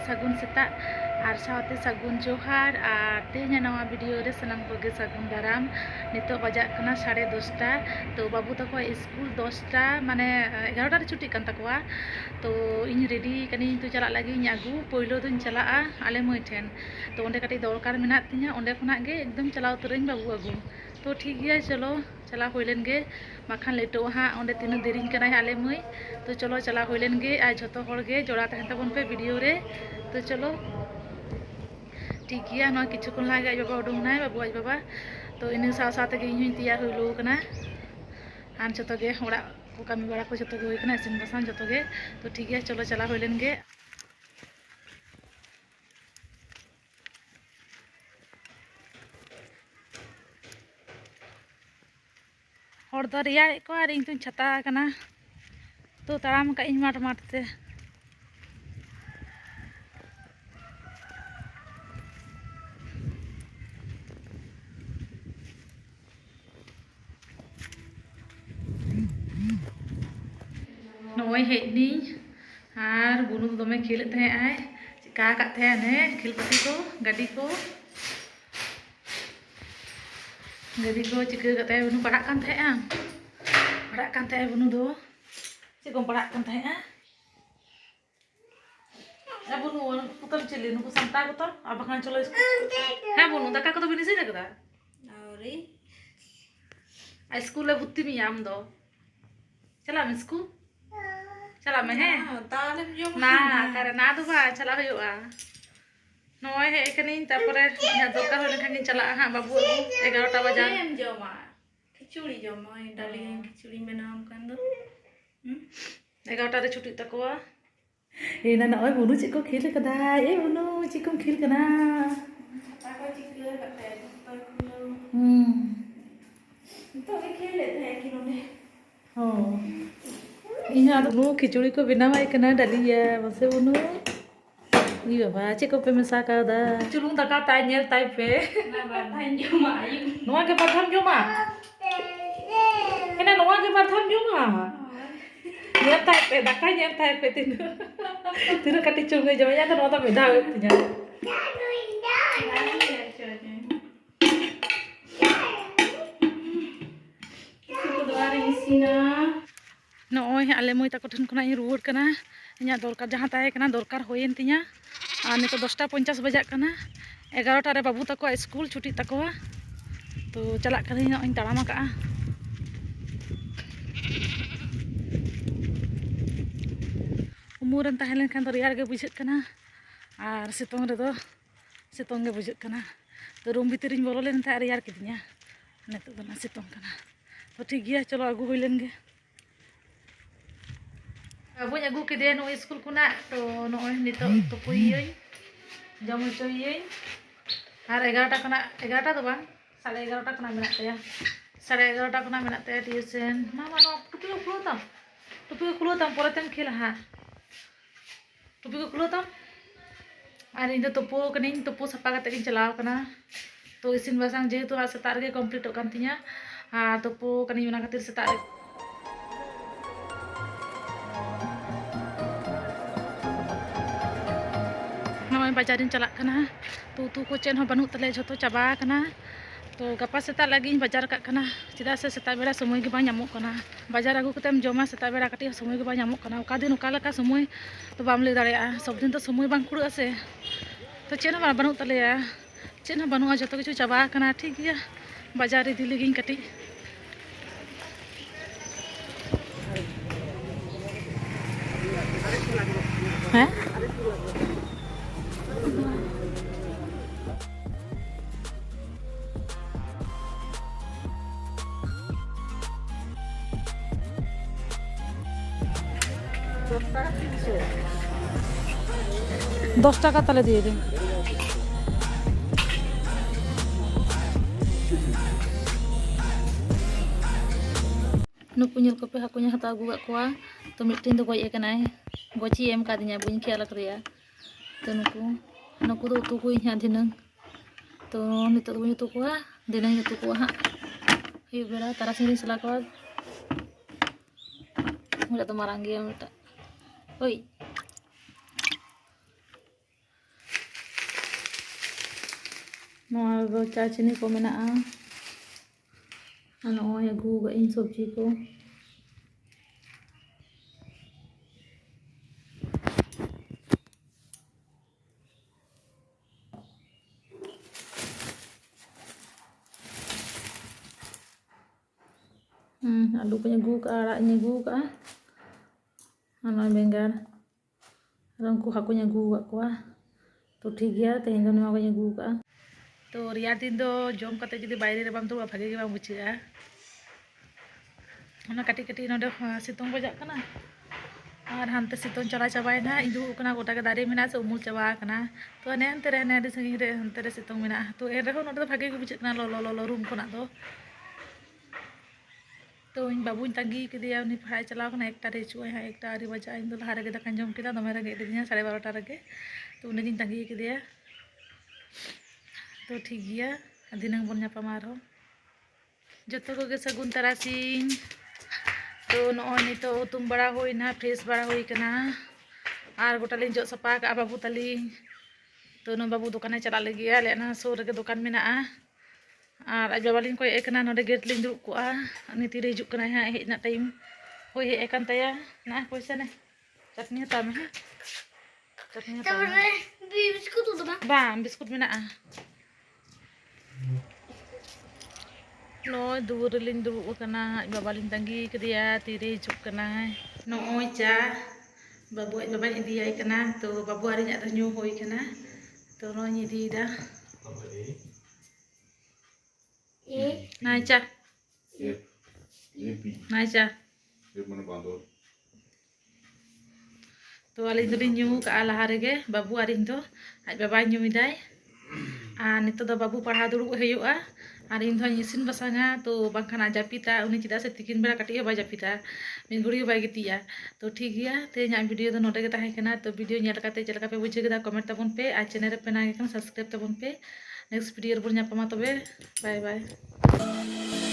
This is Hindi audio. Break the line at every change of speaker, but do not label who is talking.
सागुन सेता और साथे सागुन जोहार और तेज नवा वीडियो रे सनाम को सागुन दाराम। नितो बजाक कना 10:30 तो बाबू तको स्कूल 10टा माने 11टा रे छुट्टी कान तकवा। तो इन रेडी कनी तो चला लगी आगू पहिलो दुन चला आले मई ठेन तो ओंडे कटी दरकार मेना तिया ओंडे खना गे एकदम चला उतरइन बाबू आगू। तो ठीक गया चलो चला होइलेन गे माखान लेटो हाँ ओंडे तीन देरिन कना आले मई। तो चलो चला होइलेन गे आज झोतो हर गे जोड़ा तहन तबन पे वीडियो रे। तो चलो ठीक गया ना किछुकन लागे आज बाबा उडुंगनाय बाबू आज बाबा। तो इन साथ साथ गे इन तैयार होइलो कना आन झोतो गे ओड़ा को कमी बड़ा को झोतो गे होय कना इसिन बसान झोतो गे। तो ठीक गया चलो चला होइलेन गे। हर दो रियाड़ को और इन तुम छता कना तो ताराम का इन माठ माठ ते नोय हेनी और बुनु दमे खेल थे आय चिका का थे ने खेलपति को गाड़ी को चिका कते बुनु पढ़ा कान थे बुनु दो चे को पढ़ा कान थे आ बुनु पुतल चले नुको संता को तो अब खान चलो है बुनु दाका को तो बिनी से लगदा औरी स्कूल ले भर्ती में आम दो चला मैं स्कूल चला मैं है ताले जो ना करे ना दो बा चला होयोआ नोय हे कनी तापरे या दरकार होले खानी चला हां बाबू 11टा बजा एम जमा खिचड़ी जमा डाली खिचड़ी में नाम कान दो 11टा रे छुट्टी तकवा ए ना नोय बुनु चिको खेल कदा ए बुनु चिको खेल कना ताको चिको कते तो खेले थे कि नोने हो इहा बुनु खिचड़ी को बनावाय कना डालिया बसे बुनु नी बाबा चे को पे मसा का दा चुलुंग दाका ताय नेल ताय पे ना बाथान जोमा नोआ के बाथान जोमा एना नोआ के बाथान जोमा नेल ताय पे दाका नेल ताय पे तीन कटी चुंगे जोमा या तो नोता मेधा तिया नोय आले मई ताको ठन खना रुवाड़ कना इना दरकार जहाँ ताए कना दरकार होयन तिया और नितो 10:50 बजाक कना 11टा रे बाबू तको स्कूल छुट्टी तकवा। तो चला कनी नोय ताड़ाम का उमुरन ताहेलन खान रियार गे बुझे कना और सितोंग रे दो सितोंग गे बुझे कना। तो रूम भीतर बोलो लेन था रियार किदिया नितो दना सितोंग कना। तो ठीक गया चलो आगू होइलेन गे अब अगू के नो स्कूल खुना। तो नोय नितो तुपुई जम होचोई और 11टा खना 11टा तो बा 11:30 खना मेना तया 11:30 खना मेना तया ट्यूशन मामा नो टुपी को खुलो तम पोरे तम खेल हा टुपी को खुलो तम और इन तुपो कनी तुपो सपा कते किन चलाव कना। तो इसिन बासांग जेहेतु आ सेता रे कंप्लीट कान तिया आ तुपो कनी ओना खातिर सेता रे बाजारिन चला कना। तो उतु को चेन हो बनू तले झोतो चाबा कना। तो गपा सेता लगी बाजार का कना चिदा से सेता बेड़ा समय के बा नामो कना बाजार आगू कतेम जमा सेता बेड़ा कटी समय के बा नामो कना ओका दिन ओका लका समय तो बाम ले दाड़े सब दिन तो समय बांग कुड़ा से। तो चेन हो बनू तले चेन हो बनू झोतो किछु चाबा कना। ठीक गया बाजार इदी लगी कटी हैं 10 টাকা তাহলে দিয়ে দিন। नुकु nyel kopi hakunya hata agu gak kuah to mitin to goi ekanai goci em kadinya buin kia lak ria to nuku to tu kui nya dineng to nito buin tu kuah dineng tu kuah ha hiu bera tara sini selakot muda to maranggi mita oi नवा दो चा चीनी को मेनाआ नॉय अगू इन सब्जी को आलू को अगू का आड़ा अगू का नॉय बेंगार उनको हाको अगू का तो ठीक गया तेज दो नवा को अगू का तो रियार दिन दो जम करते जुदी बाहर रे बाम दुआ भागे बाम बुझा कटी कटी नोडे सितुंग बजाक कना और हानते सितुंग चला चाबायना इन दुड़ुब कना गोटा के दारे मेना से उमुल चाबा कना तो ने अंते रे ने संगी रे अंते रे सितुंग मेना तो ए रहो नोडे भागे बुझा कना लो लो लो रूम कना तो इन बाबू तंगी किदिया उनी पढ़ाई चलाव कना एकटा रे हिजुआ हां एकटा आरी बजा इन दो लहा रे दाका जम किदा दमे रे गेदिया 12:30 रे तो उनी दिन तंगी किदिया तो ठीक गया दिनांग बन नापामा आरो जतो को गे सगुन तारासिंग तो नॉय नितो उतुम बड़ा होइना फ्रेश बड़ा होई कना और गोटा लिंग जो सपा का बाबू तली तो नो बाबू दुकाने चला लगी आले ना सोर रे दुकान मेना और आज बाबा लिंग को एकना नोडे गेट लिंग दुड़ुब कोआ उनी तीरे हिजुक कना हा हेजना टाइम होई हे एकान तया ना पैसा ने चटनी हता में चटनी हता बिस्कुट तो बा बिस्कुट मेना नॉय दूर लिंग दुड़ुब कना बाबा लिंग तंगी कदिया तीरे हिजुक कना नॉय चा बाबू बाबा इदियाय कना तो बाबू आरी nya न्यू होई कना तो नॉय इदीदा नाइचा नाइचा तो आलिंग दो न्यू का लहा रेगे बाबू आरिंग दो आज बाबा न्यूदाय और नितो दो बाबू पढ़ा दुड़ुब हुयुआ और इन दो इसिन बसांगा तो बांखाना जापिता उनी चिदा से तिकिन बेड़ा कटी बा जापिता मिन गुड़ी बाय गितिया तो ठीक गया तेज वीडियो दो नोटे गे ताहे कना तो वीडियो नेल काते चलका पे बुझे केदा कमेंट तबन पे आ चैनल रे पे ना सब्सक्राइब तबन पे नेक्स्ट वीडियो रे बोल नापामा तबे बाय बाय।